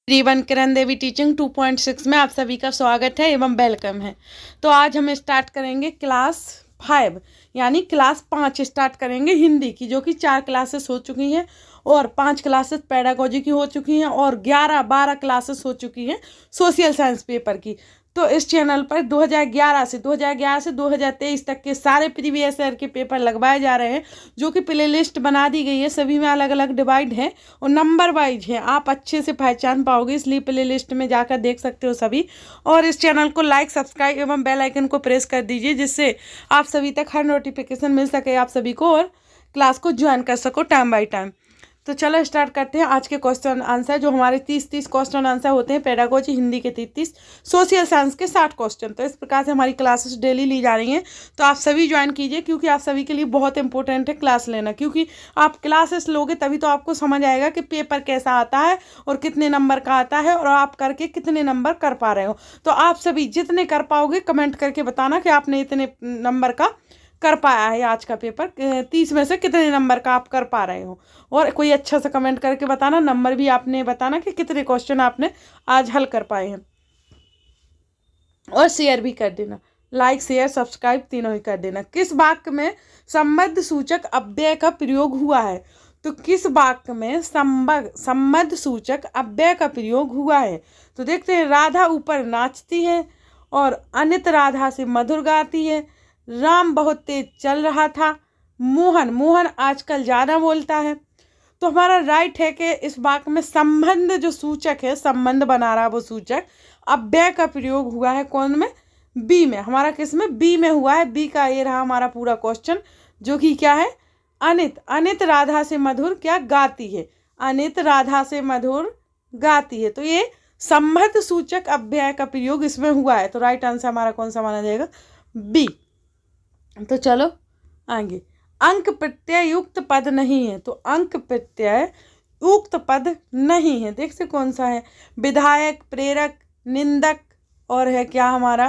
रिवन Kiran Devi teaching 2.6 में आप सभी का स्वागत है एवं वेलकम है। तो आज हम स्टार्ट करेंगे क्लास 5 यानी क्लास 5 स्टार्ट करेंगे हिंदी की, जो कि 4 क्लासेस हो चुकी हैं और 5 क्लासेस पेडागोजी की हो चुकी हैं और 11-12 क्लासेस हो चुकी हैं सोशल साइंस पेपर की। तो इस चैनल पर 2011 से 2023 तक के सारे प्रीवियस ईयर के पेपर लगवाए जा रहे हैं, जो कि प्ले लिस्ट बना दी गई है। सभी में अलग अलग डिवाइड है और नंबर वाइज है, आप अच्छे से पहचान पाओगे, इसलिए प्ले लिस्ट में जाकर देख सकते हो सभी। और इस चैनल को लाइक, सब्सक्राइब एवं बेल आइकन को प्रेस कर दीजिए, जिससे आप सभी तक हर नोटिफिकेशन मिल सके आप सभी को और क्लास को ज्वाइन कर सको टाइम बाई टाइम। तो चलो स्टार्ट करते हैं आज के क्वेश्चन आंसर, जो हमारे 30 क्वेश्चन आंसर होते हैं। पेडागोजी हिंदी के 33, सोशल साइंस के 60 क्वेश्चन। तो इस प्रकार से हमारी क्लासेस डेली ली जा रही हैं, तो आप सभी ज्वाइन कीजिए, क्योंकि आप सभी के लिए बहुत इंपॉर्टेंट है क्लास लेना। क्योंकि आप क्लासेस लोगे तभी तो आपको समझ आएगा कि पेपर कैसा आता है और कितने नंबर का आता है और आप करके कितने नंबर कर पा रहे हो। तो आप सभी जितने कर पाओगे कमेंट करके बताना कि आपने इतने नंबर का कर पाया है। आज का पेपर 30 में से कितने नंबर का आप कर पा रहे हो, और कोई अच्छा सा कमेंट करके बताना। नंबर भी आपने बताना कि कितने क्वेश्चन आपने आज हल कर पाए हैं, और शेयर भी कर देना। लाइक, शेयर, सब्सक्राइब तीनों ही कर देना। किस वाक्य में संबंध सूचक अव्यय का प्रयोग हुआ है? तो किस वाक्य में संबंध सूचक अव्यय का प्रयोग हुआ है? तो देखते हैं। राधा ऊपर नाचती है और अनित राधा से मधुर गाती है। राम बहुत तेज चल रहा था। मोहन आजकल ज़्यादा बोलता है। तो हमारा राइट है कि इस वाक्य में संबंध जो सूचक है, संबंध बना रहा वो सूचक अव्यय का प्रयोग हुआ है। कौन में? बी में। हमारा किस में? बी में हुआ है। बी का ये रहा हमारा पूरा क्वेश्चन, जो कि क्या है? अनित राधा से मधुर क्या गाती है? अनित राधा से मधुर गाती है। तो ये संबंध सूचक अव्यय का प्रयोग इसमें हुआ है। तो राइट आंसर हमारा कौन सा माना जाएगा? बी। तो चलो आगे। अंक प्रत्यय युक्त पद नहीं है। तो अंक प्रत्यय युक्त पद नहीं है, देख से कौन सा है? विधायक, प्रेरक, निंदक, और है क्या हमारा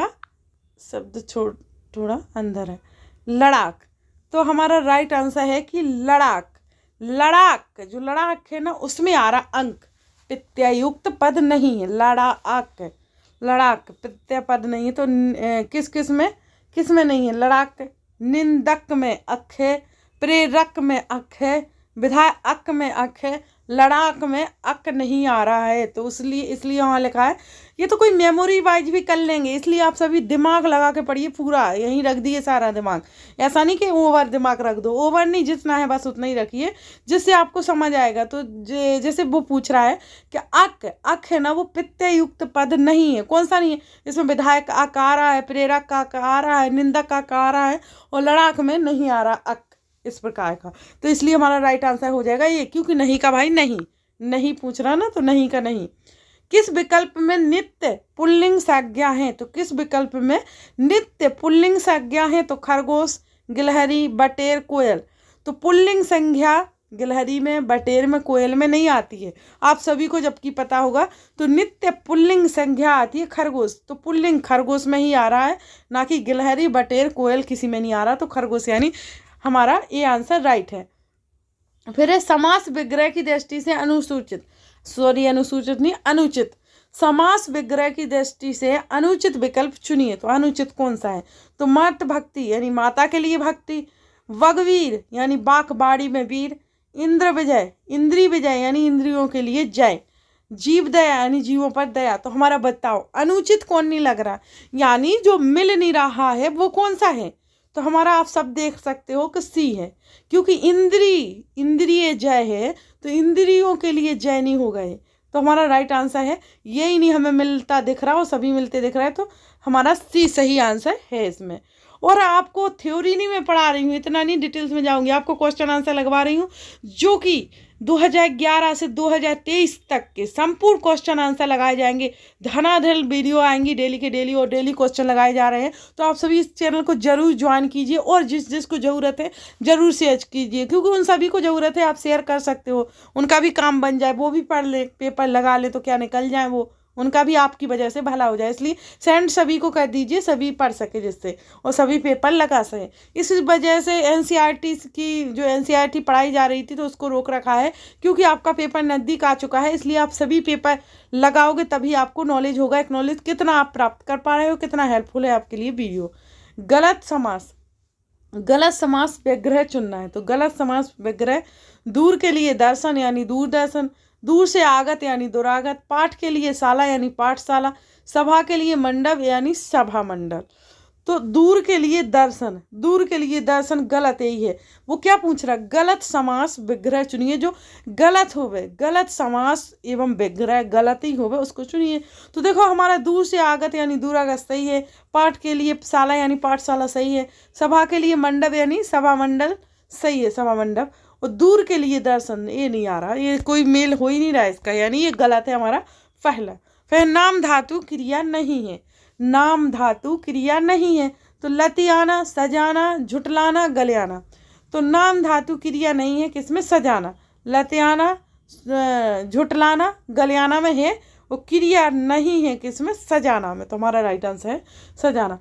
शब्द थोड़ा अंदर है, लड़ाक। तो हमारा राइट आंसर है कि लड़ाक। लड़ाक, जो लड़ाक है ना, उसमें आ रहा अंक प्रत्यय युक्त पद नहीं है। लड़ाक, लड़ाक प्रत्यय पद नहीं है। तो किस में नहीं है? लड़ाक। निंदक में अक है, प्रेरक में अक है, विधायक में अक है, लड़ाक में अक नहीं आ रहा है। तो इसलिए वहाँ लिखा है। ये तो कोई मेमोरी वाइज भी कर लेंगे, इसलिए आप सभी दिमाग लगा के पढ़िए। पूरा यहीं रख दिए सारा दिमाग, ऐसा नहीं कि ओवर दिमाग रख दो। ओवर नहीं, जितना है बस उतना ही रखिए, जिससे आपको समझ आएगा। तो जैसे वो पूछ रहा है कि अक है ना, वो प्रत्यय युक्त पद नहीं है। कौन सा नहीं है? इसमें विधायक अक आ रहा है, प्रेरक का अक आ रहा है, निंदक का अक आ रहा है, और लड़ाक में नहीं आ रहा अक, इस प्रकार का। तो इसलिए हमारा राइट आंसर हो जाएगा ये, क्योंकि नहीं का भाई नहीं पूछ रहा ना, तो नहीं का नहीं। किस विकल्प में नित्य पुल्लिंग संज्ञा है? तो किस विकल्प में नित्य पुल्लिंग संज्ञा है? तो खरगोश, गिलहरी, बटेर, कोयल। तो पुल्लिंग संज्ञा गिलहरी में, बटेर में, कोयल में नहीं आती है। आप सभी को जबकि पता होगा। तो नित्य पुल्लिंग संज्ञा आती है खरगोश। तो पुल्लिंग खरगोश में ही आ रहा है, ना कि गिलहरी, बटेर, कोयल किसी में नहीं आ रहा। तो खरगोश यानी हमारा ये आंसर राइट है। फिर है समास विग्रह की दृष्टि से अनुचित नहीं, अनुचित। समास विग्रह की दृष्टि से अनुचित विकल्प चुनिए। तो अनुचित कौन सा है? तो मात भक्ति यानी माता के लिए भक्ति, वगवीर यानी बाक बाड़ी में वीर, इंद्र विजय इंद्री विजय यानी इंद्रियों के लिए जय, जीव दया यानी जीवों पर दया। तो हमारा बताओ अनुचित कौन नहीं लग रहा, यानी जो मिल नहीं रहा है वो कौन सा है? तो हमारा आप सब देख सकते हो कि सी है, क्योंकि इंद्रिय जय है, तो इंद्रियों के लिए जय नहीं हो गए। तो हमारा राइट आंसर है यही नहीं हमें मिलता दिख रहा और सभी मिलते दिख रहा है। तो हमारा सी सही आंसर है इसमें। और आपको थ्योरी नहीं मैं पढ़ा रही हूँ, इतना नहीं डिटेल्स में जाऊंगी, आपको क्वेश्चन आंसर लगवा रही हूँ, जो कि 2011 से 2023 तक के संपूर्ण क्वेश्चन आंसर लगाए जाएंगे। धनाधन वीडियो आएंगी डेली के डेली, और डेली क्वेश्चन लगाए जा रहे हैं। तो आप सभी इस चैनल को जरूर ज्वाइन कीजिए, और जिसको ज़रूरत है जरूर शेयर कीजिए, क्योंकि उन सभी को ज़रूरत है। आप शेयर कर सकते हो, उनका भी काम बन जाए, वो भी पढ़ ले, पेपर लगा ले, तो क्या निकल जाए वो, उनका भी आपकी वजह से भला हो जाए, इसलिए सेंड सभी को कर दीजिए, सभी पढ़ सके जिससे, और सभी पेपर लगा सके। इस वजह से एनसीईआरटी की जो एनसीईआरटी पढ़ाई जा रही थी तो उसको रोक रखा है, क्योंकि आपका पेपर नज़दीक आ चुका है, इसलिए आप सभी पेपर लगाओगे तभी आपको नॉलेज होगा। एक नॉलेज कितना आप प्राप्त कर पा रहे हो, कितना हेल्पफुल है आपके लिए वीडियो। गलत समास, गलत समास विग्रह चुनना है। तो गलत समास विग्रह, दूर के लिए दर्शन यानी दूरदर्शन, दूर से आगत यानी दुरागत, पाठ के लिए शाला यानी पाठशाला, सभा के लिए मंडप यानी सभा मंडल। तो दूर के लिए दर्शन, दूर के लिए दर्शन गलत यही है। वो क्या पूछ रहा है, गलत समास विग्रह चुनिए जो गलत होवे, गलत समास एवं विग्रह गलत ही होवे उसको चुनिए। तो देखो हमारा दूर से आगत यानी दूरागत सही है, पाठ के लिए शाला यानी पाठशाला सही है, सभा के लिए मंडप यानी सभा मंडल सही है, सभा मंडप, और दूर के लिए दर्शन ये नहीं आ रहा, ये कोई मेल हो ही नहीं रहा इसका, यानी ये गलत है हमारा पहला। फिर नाम धातु क्रिया नहीं है, नाम धातु क्रिया नहीं है। तो लतियाना, सजाना, झुटलाना, गलियाना। तो नाम धातु क्रिया नहीं है किसमें, सजाना, लतियाना, झुटलाना, गलियाना में है, वो क्रिया नहीं है किसमें, सजाना में। तो हमारा राइट आंसर है सजाना।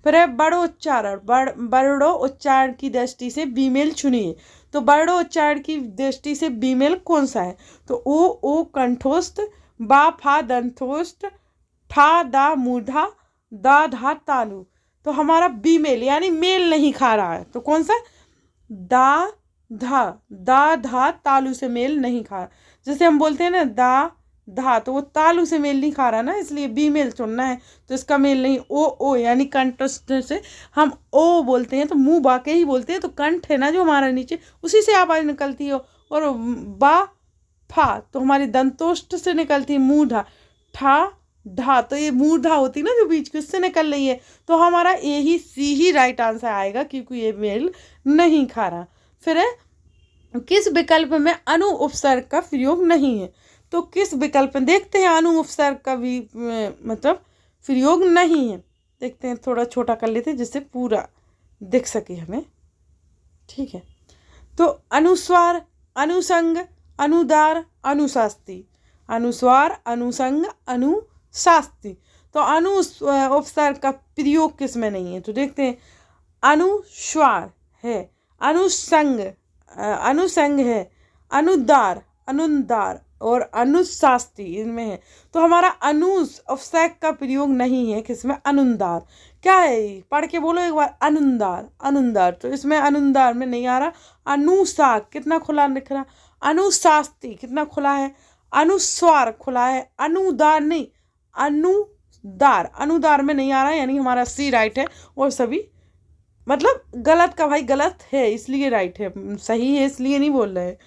फिर है बड़ो उच्चारण, बड़ो उच्चारण की दृष्टि से बीमेल चुनिए। तो बड़ो उच्चारण की दृष्टि से बीमेल कौन सा है, तो ओ कंठोस्त, बा फा दंतोस्त, ठा दा मूढ़ा, दा धा तालू। तो हमारा बीमेल यानी मेल नहीं खा रहा है, तो कौन सा, दा धा तालू से मेल नहीं खा रहा। जैसे हम बोलते हैं ना दा धा, तो वो तालू से मेल नहीं खा रहा ना, इसलिए बीमेल चुनना है। तो इसका मेल नहीं, ओ यानी कंठ से हम ओ बोलते हैं तो मुंह बाके ही बोलते हैं, तो कंठ है ना जो हमारा नीचे उसी से आवाज़ निकलती है। और बा फा तो हमारी दंतोष्ठ से निकलती है, मूढ़ा, ठा ढा तो ये मूढ़ा होती ना जो बीच की उससे निकल रही है। तो हमारा यही सी ही राइट आंसर आएगा, क्योंकि ये मेल नहीं खा रहा। फिर है किस विकल्प में अनु उपसर्ग का प्रयोग नहीं है। तो किस विकल्प में देखते हैं अनु उपसर्ग का भी मतलब प्रयोग नहीं है, देखते हैं, थोड़ा छोटा कर लेते हैं जिससे पूरा दिख सके हमें, ठीक है। तो अनुस्वार, अनुसंग, अनुदार, अनुशास्ती, अनुस्वार, अनुसंग, अनुशास्ती। तो अनु उपसर्ग का प्रयोग किस में नहीं है, तो देखते हैं, अनुस्वार है, अनुसंग अनुसंग है, अनुदार, अनुदार और अनुशास्ती इनमें है। तो हमारा अनुस उपसर्ग का प्रयोग नहीं है किसमें, अनुदार। क्या है, पढ़ के बोलो एक बार, अनुदार, अनुदार। तो इसमें अनुदार में नहीं आ रहा। अनुसाग कितना खुला दिख रहा, अनुशास्ती कितना खुला है, अनुस्वार खुला है, अनुदार नहीं, अनुदार, अनुदार में नहीं आ रहा है, यानी हमारा सी राइट है। और सभी मतलब गलत का भाई गलत है इसलिए राइट है, सही है इसलिए नहीं बोल रहे हैं।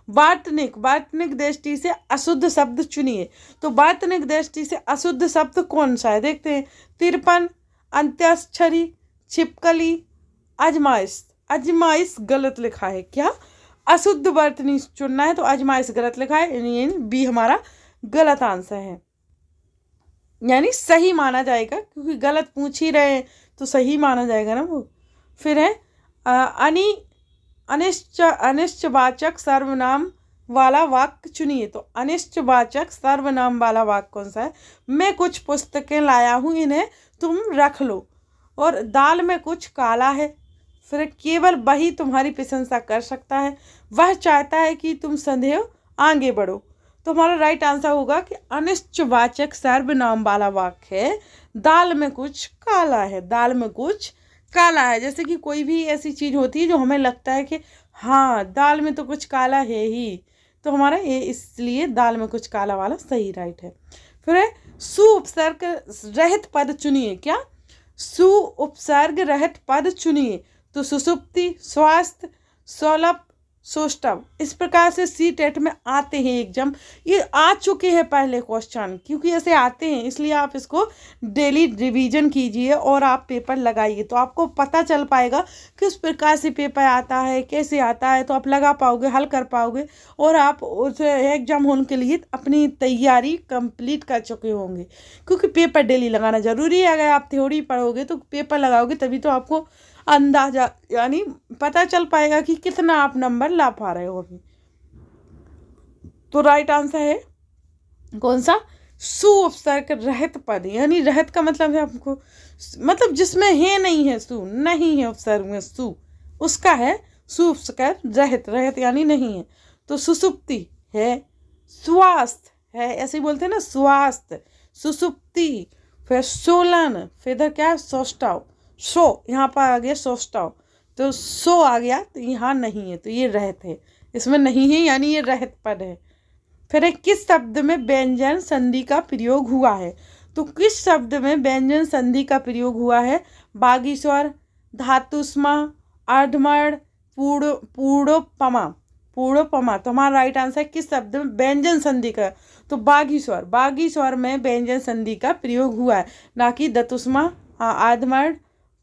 वार्तनिक, वार्तनिक दृष्टि से अशुद्ध शब्द चुनिए। तो वार्तनिक दृष्टि से अशुद्ध शब्द कौन सा है, देखते हैं, तिरपन, अंत्याक्षरी, छिपकली, अजमाइश। अजमाइश गलत लिखा है, क्या अशुद्ध वर्तनी चुनना है, तो अजमाइश गलत लिखा है, यानी बी हमारा गलत आंसर है, यानी सही माना जाएगा, क्योंकि गलत पूछ ही रहे हैं तो सही माना जाएगा ना वो। फिर है अनिश्चवाचक सर्वनाम वाला वाक्य चुनिए। तो अनिश्चवाचक सर्वनाम वाला वाक्य कौन सा है, मैं कुछ पुस्तकें लाया हूँ, इन्हें तुम रख लो, और दाल में कुछ काला है। फिर केवल वही तुम्हारी प्रशंसा कर सकता है, वह चाहता है कि तुम सदैव आगे बढ़ो। तो हमारा राइट आंसर होगा कि अनिश्चवाचक सर्वनाम वाला वाक्य है, दाल में कुछ काला है, दाल में कुछ काला है। जैसे कि कोई भी ऐसी चीज़ होती है जो हमें लगता है कि हाँ दाल में तो कुछ काला है ही, तो हमारा ये इसलिए दाल में कुछ काला वाला सही राइट है। फिर है सु उपसर्ग रहित पद चुनिए। क्या, सु उपसर्ग रहित पद चुनिए। तो सुसुप्ति, स्वास्थ्य, सौलभ, सोष्टव, इस प्रकार से सी टेट में आते हैं एग्जाम, ये आ चुके हैं पहले क्वेश्चन, क्योंकि ऐसे आते हैं, इसलिए आप इसको डेली रिवीजन कीजिए और आप पेपर लगाइए, तो आपको पता चल पाएगा किस प्रकार से पेपर आता है, कैसे आता है, तो आप लगा पाओगे, हल कर पाओगे, और आप उस एग्जाम होने के लिए अपनी तैयारी कंप्लीट कर चुके होंगे। क्योंकि पेपर डेली लगाना ज़रूरी है, अगर आप थ्योरी पढ़ोगे तो पेपर लगाओगे तभी तो आपको अंदाजा यानी पता चल पाएगा कि कितना आप नंबर ला पा रहे हो अभी। तो राइट आंसर है कौन सा, सु उपसर्ग रहित पद, यानी रहित का मतलब है आपको, मतलब जिसमें है नहीं है, सु नहीं है उपसर्ग में सु, उसका है सु उपसर्ग रहित, रहित यानी नहीं है। तो सुसुप्ति है, स्वास्थ्य है, ऐसे ही बोलते हैं ना स्वास्थ्य, सुसुप्ति, फिर सोलन, फिर इधर क्या है सौष्ठव, सो यहाँ पर आ गया सौष्ठव, तो सो आ गया, तो यहाँ नहीं है, तो ये रहित है, इसमें नहीं है यानी ये रहित पद है। फिर है किस शब्द में व्यंजन संधि का प्रयोग हुआ है, तो किस शब्द में व्यंजन संधि का प्रयोग हुआ है, बागीस्वर, धातुष्मा, अर्धमर्द, पूर्णोपमा, पूर्णोपमा। तो हमारा राइट आंसर है किस शब्द में व्यंजन संधि का, तो बागीस्वर, बागीस्वर में व्यंजन संधि का प्रयोग हुआ है, ना कि दतुष्मा, अर्धमर्द,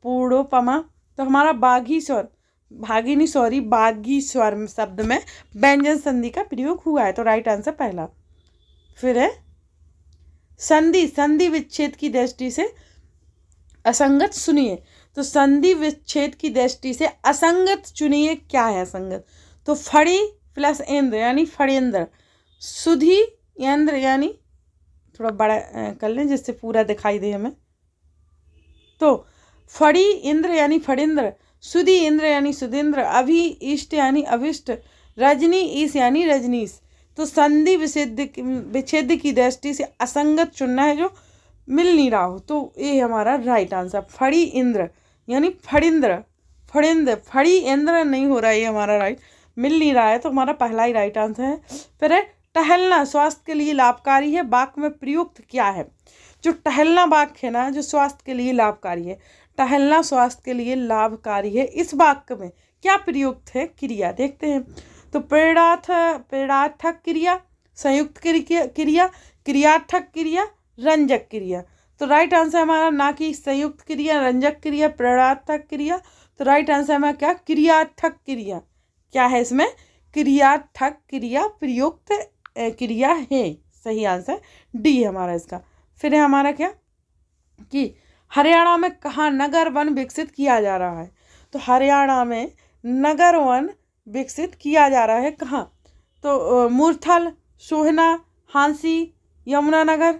पूर्णोपमा। तो हमारा बागीस्वर, भागिनी सॉरी बागीस्वर शब्द में व्यंजन संधि का प्रयोग हुआ है, तो राइट आंसर पहला। फिर है संधि, संधि विच्छेद की दृष्टि से असंगत सुनिए, तो संधि विच्छेद की दृष्टि से असंगत चुनिए, क्या है असंगत, तो फड़ी प्लस इंद्र यानी फड़ेंद्र, सुधि यंत्र यानी, थोड़ा बड़ा कर लें जिससे पूरा दिखाई दे हमें, तो फड़ी इंद्र यानी फड़ेंद्र, सुधि इंद्र यानी सुधेंद्र, अभी इष्ट यानी अभिष्ट, रजनी ईश यानी रजनीश। तो संधि विच्छेद की दृष्टि से असंगत चुनना है जो मिल नहीं रहा हो, तो ये हमारा राइट आंसर, फड़ी इंद्र यानी फड़िंद्र, फड़ेंद्र, फड़ी इंद्र नहीं हो रहा है, ये हमारा राइट मिल नहीं रहा है, तो हमारा पहला ही राइट आंसर है। फिर है टहलना स्वास्थ्य के लिए लाभकारी है, वाक्य में प्रयुक्त क्या है, जो टहलना वाक्य है ना जो स्वास्थ्य के लिए लाभकारी है, टहलना स्वास्थ्य के लिए लाभकारी है, इस वाक्य में क्या प्रयुक्त है क्रिया, देखते हैं। तो प्रेरणार्थक क्रिया, संयुक्त क्रिया, क्रियार्थक क्रिया, रंजक क्रिया। तो राइट आंसर हमारा ना कि संयुक्त क्रिया, रंजक क्रिया, प्रेरणार्थक क्रिया, तो राइट आंसर हमारा क्या क्रियार्थक क्रिया, क्या है इसमें क्रियार्थक क्रिया, प्रयुक्त क्रिया है, सही आंसर डी है हमारा इसका। फिर है हमारा क्या कि हरियाणा में कहाँ नगर वन विकसित किया जा रहा है, तो हरियाणा में नगर वन विकसित किया जा रहा है कहाँ, तो मूर्थल, सोहना, हांसी, यमुनानगर।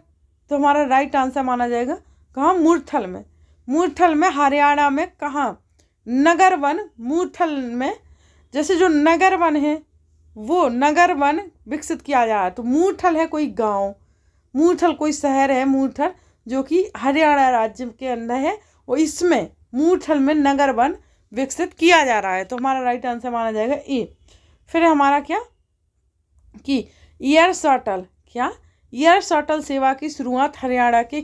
तो हमारा राइट आंसर माना जाएगा कहाँ, मूर्थल में, मूर्थल में हरियाणा में कहाँ नगर वन, मूर्थल में, जैसे जो नगर वन है वो नगर वन विकसित किया जा रहा है, तो मूर्थल है कोई गांव, मूर्थल कोई शहर है, मूर्थल जो कि हरियाणा राज्य के अंदर है, वो इसमें मूर्थल में नगर वन विकसित किया जा रहा है, तो हमारा राइट आंसर माना जाएगा ए। फिर हमारा क्या कि एयर शटल, क्या एयर शटल सेवा की शुरुआत हरियाणा के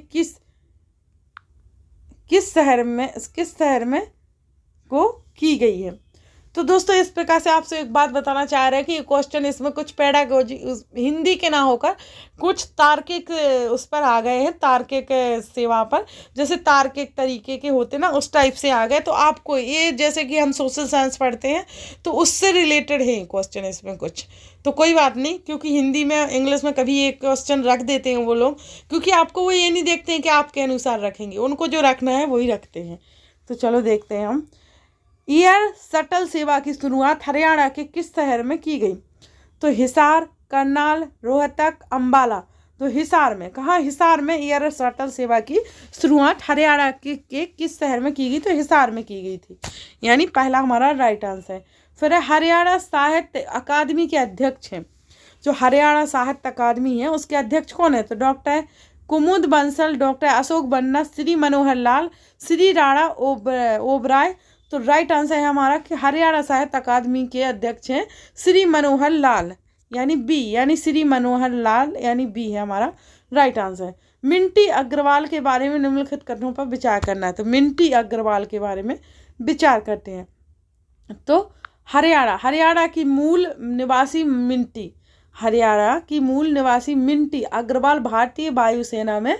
किस शहर में को की गई है। तो दोस्तों इस प्रकार से आपसे एक बात बताना चाह रहे हैं कि ये क्वेश्चन इसमें कुछ पेडागोजी हिंदी के ना होकर कुछ तार्किक उस पर आ गए हैं, तार्किक सेवा पर, जैसे तार्किक तरीके के होते ना उस टाइप से आ गए, तो आपको ये जैसे कि हम सोशल साइंस पढ़ते हैं तो उससे रिलेटेड है क्वेश्चन इसमें कुछ, तो कोई बात नहीं, क्योंकि हिंदी में इंग्लिश में कभी एक क्वेश्चन रख देते हैं वो लोग, क्योंकि आपको वो ये नहीं देखते हैं कि आपके अनुसार रखेंगे, उनको जो रखना है वही रखते हैं। तो चलो देखते हैं हम, एयर शटल सेवा की शुरुआत हरियाणा के किस शहर में की गई, तो हिसार, करनाल, रोहतक, अंबाला। तो हिसार में, कहाँ हिसार में एयर शटल सेवा की शुरुआत हरियाणा के किस शहर में की गई, तो हिसार में की गई थी, यानी पहला हमारा राइट आंसर है। फिर हरियाणा साहित्य अकादमी के अध्यक्ष हैं, जो हरियाणा साहित्य अकादमी है उसके अध्यक्ष कौन है, तो डॉक्टर कुमुद बंसल, डॉक्टर अशोक बन्ना, श्री मनोहर लाल, श्री राणा ओबराय। तो राइट आंसर है हमारा कि हरियाणा साहित्य अकादमी के अध्यक्ष हैं श्री मनोहर लाल, यानी बी, यानी श्री मनोहर लाल यानी बी है हमारा राइट आंसर। मिंटी अग्रवाल के बारे में निम्नलिखित कथनों पर विचार करना है, तो मिंटी अग्रवाल के बारे में विचार करते हैं। तो हरियाणा की मूल निवासी मिंटी, हरियाणा की मूल निवासी मिंटी अग्रवाल भारतीय वायुसेना में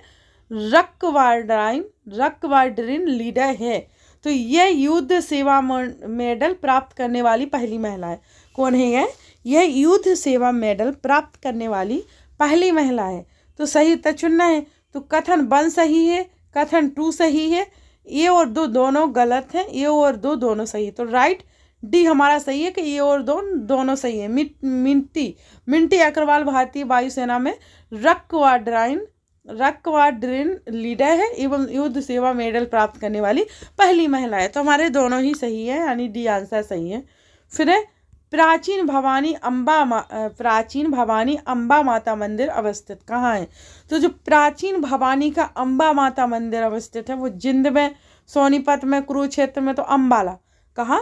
रक्वार्डरिन लीडर है। तो यह युद्ध सेवा मेडल प्राप्त करने वाली पहली महिला है। कौन है यह युद्ध सेवा मेडल प्राप्त करने वाली पहली महिला है। तो सही उत्तर चुनना है। तो कथन 1 सही है, कथन 2 सही है, ए और दो दोनों गलत हैं, ए और दो दोनों सही है। तो राइट डी हमारा सही है कि ए और दोनों सही है। मिंटी अग्रवाल भारतीय वायुसेना में रक्वार्डराइन रक्वा ड्रिन लीडर है एवं युद्ध सेवा मेडल प्राप्त करने वाली पहली महिला है। तो हमारे दोनों ही सही है, यानी डी आंसर सही है। फिर है प्राचीन भवानी अम्बा माता मंदिर अवस्थित कहाँ है? तो जो प्राचीन भवानी का अम्बा माता मंदिर अवस्थित है वो जिंद में, सोनीपत में, कुरुक्षेत्र में। तो अम्बाला कहाँ?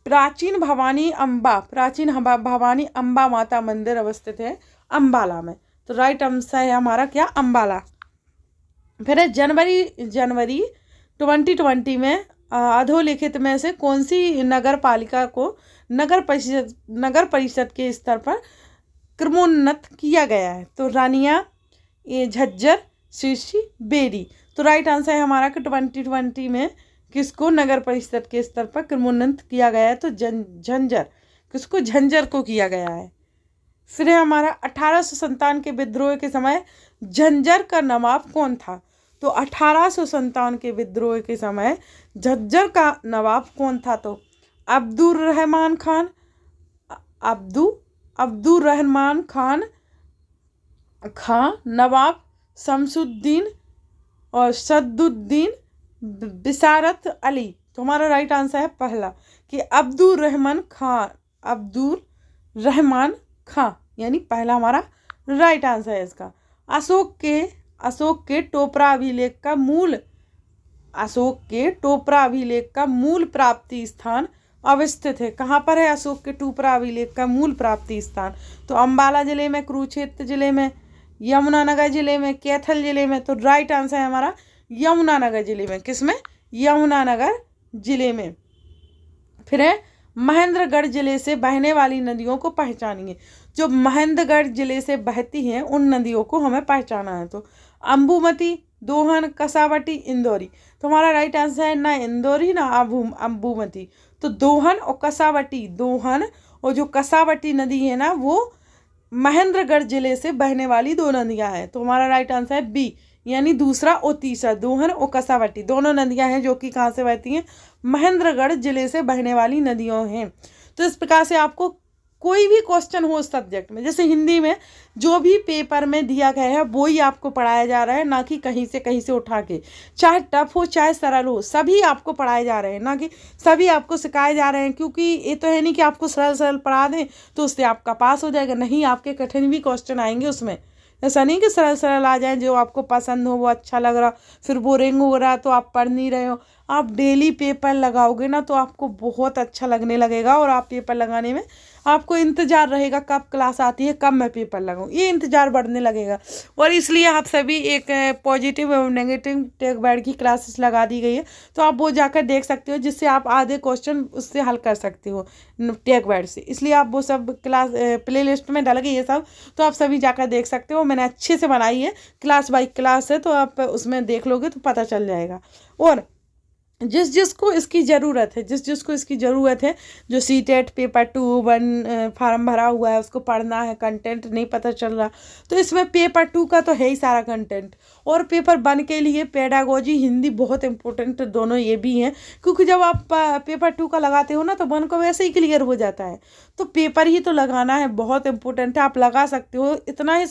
प्राचीन भवानी अम्बा माता मंदिर अवस्थित है अम्बाला में। तो राइट आंसर है हमारा क्या? अम्बाला। फिर है जनवरी 2020 में अधोलिखित में से कौन सी नगर पालिका को नगर परिषद के स्तर पर क्रमोन्नत किया गया है? तो रानिया, ये झज्जर, शीर्षी, बेरी। तो राइट आंसर है हमारा कि 2020 में किसको नगर परिषद के स्तर पर क्रमोन्नत किया गया है? तो झंझर, किसको? झंझर को किया गया है। फिर है हमारा 1857 के विद्रोह के समय झंझर का नवाब कौन था? तो 1857 के विद्रोह के समय झज्जर का नवाब कौन था? तो अब्दुर्रहमान खान, नवाब शमसुद्दीन और सद्दुद्दीन बिसारत अली। तो हमारा राइट आंसर है पहला कि अब्दुर्रहमान खां, यानी पहला हमारा राइट आंसर है इसका। अशोक के टोपरा अभिलेख का मूल प्राप्ति स्थान अवस्थित है। कहाँ पर है अशोक के टोपरा अभिलेख का मूल प्राप्ति स्थान? तो अम्बाला जिले में, कुरुक्षेत्र जिले में, यमुनानगर जिले में, कैथल जिले में। तो राइट आंसर है हमारा यमुनानगर जिले में। किसमें? यमुनानगर जिले में। फिर है महेंद्रगढ़ जिले से बहने वाली नदियों को पहचानिए। जो महेंद्रगढ़ जिले से बहती हैं उन नदियों को हमें पहचाना है। तो अंबुमती, दोहन, कसावटी, इंदौरी। तो हमारा राइट आंसर है ना इंदौरी ना अंबुमती। तो दोहन और कसावटी, दोहन और जो कसावटी नदी है ना वो महेंद्रगढ़ जिले से बहने वाली दो नदियां हैं। तो हमारा राइट आंसर है बी, यानी दूसरा और तीसरा, दोहन और कसावटी दोनों नदियां हैं जो कि कहाँ से बहती हैं? महेंद्रगढ़ जिले से बहने वाली नदियों हैं। तो इस प्रकार से आपको कोई भी क्वेश्चन हो सब्जेक्ट में, जैसे हिंदी में जो भी पेपर में दिया गया है वो ही आपको पढ़ाया जा रहा है, ना कि कहीं से उठा के, चाहे टफ हो चाहे सरल हो, सभी आपको पढ़ाए जा रहे हैं, ना कि सभी आपको सिखाए जा रहे हैं। क्योंकि ये तो है नहीं कि आपको सरल पढ़ा दें तो उससे आपका पास हो जाएगा, नहीं, आपके कठिन भी क्वेश्चन आएंगे उसमें। ऐसा नहीं कि सरल आ जाए, जो आपको पसंद हो वो अच्छा लग रहा, फिर बोरिंग हो रहा तो आप पढ़ नहीं रहे हो। आप डेली पेपर लगाओगे ना तो आपको बहुत अच्छा लगने लगेगा, और आप पेपर लगाने में आपको इंतज़ार रहेगा कब क्लास आती है, कब मैं पेपर लगाऊं, ये इंतज़ार बढ़ने लगेगा। और इसलिए आप सभी एक पॉजिटिव और नेगेटिव टेक बैड की क्लासेस लगा दी गई है, तो आप वो जाकर देख सकते हो, जिससे आप आधे क्वेश्चन उससे हल कर सकते हो टेक बैड से। इसलिए आप वो सब क्लास प्ले लिस्ट में डाल गई ये सब, तो आप सभी जाकर देख सकते हो। मैंने अच्छे से बनाई है, क्लास बाई क्लास है, तो आप उसमें देख लोगे तो पता चल जाएगा। और जिसको इसकी ज़रूरत है, जो सीटेट पेपर 2-1 फार्म भरा हुआ है उसको पढ़ना है, कंटेंट नहीं पता चल रहा, तो इसमें पेपर 2 का तो है ही सारा कंटेंट। और पेपर 1 के लिए पेडागोजी, हिंदी बहुत इंपॉर्टेंट दोनों ये भी हैं, क्योंकि जब आप पेपर 2 का लगाते हो ना तो 1 को वैसे ही क्लियर हो जाता है। तो पेपर ही तो लगाना है, बहुत इंपॉर्टेंट है, आप लगा सकते हो इतना ही।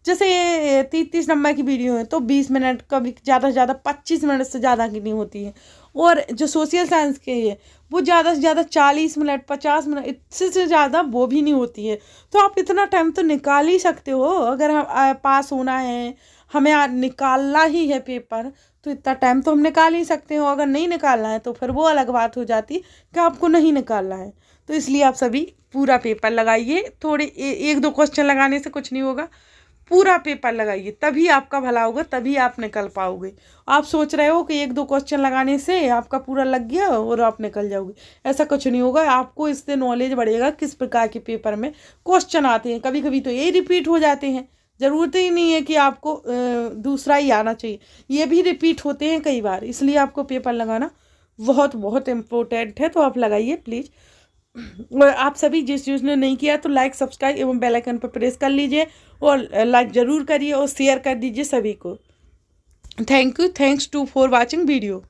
जैसे ये 30 नंबर की वीडियो है तो 20 मिनट, कभी ज़्यादा से ज़्यादा 25 मिनट से ज़्यादा की नहीं होती है। और जो सोशल साइंस के है वो ज़्यादा से ज़्यादा 40 मिनट 50 मिनट, इससे से ज़्यादा वो भी नहीं होती है। तो आप इतना टाइम तो निकाल ही सकते हो, अगर हम पास होना है, हमें निकालना ही है पेपर, तो इतना टाइम तो हम निकाल ही सकते हो। अगर नहीं निकालना है तो फिर वो अलग बात हो जाती कि आपको नहीं निकालना है। तो इसलिए आप सभी पूरा पेपर लगाइए, थोड़े 1-2 क्वेश्चन लगाने से कुछ नहीं होगा, पूरा पेपर लगाइए, तभी आपका भला होगा, तभी आप निकल पाओगे। आप सोच रहे हो कि 1-2 क्वेश्चन लगाने से आपका पूरा लग गया और आप निकल जाओगे, ऐसा कुछ नहीं होगा। आपको इससे नॉलेज बढ़ेगा किस प्रकार के पेपर में क्वेश्चन आते हैं। कभी कभी तो ये रिपीट हो जाते हैं, ज़रूरत ही नहीं है कि आपको दूसरा ही आना चाहिए, ये भी रिपीट होते हैं कई बार। इसलिए आपको पेपर लगाना बहुत बहुत इम्पोर्टेंट है, तो आप लगाइए प्लीज़। और आप सभी जिसने नहीं किया तो लाइक, सब्सक्राइब एवं बेल आइकन पर प्रेस कर लीजिए, और लाइक ज़रूर करिए और शेयर कर दीजिए सभी को। Thanks for watching video.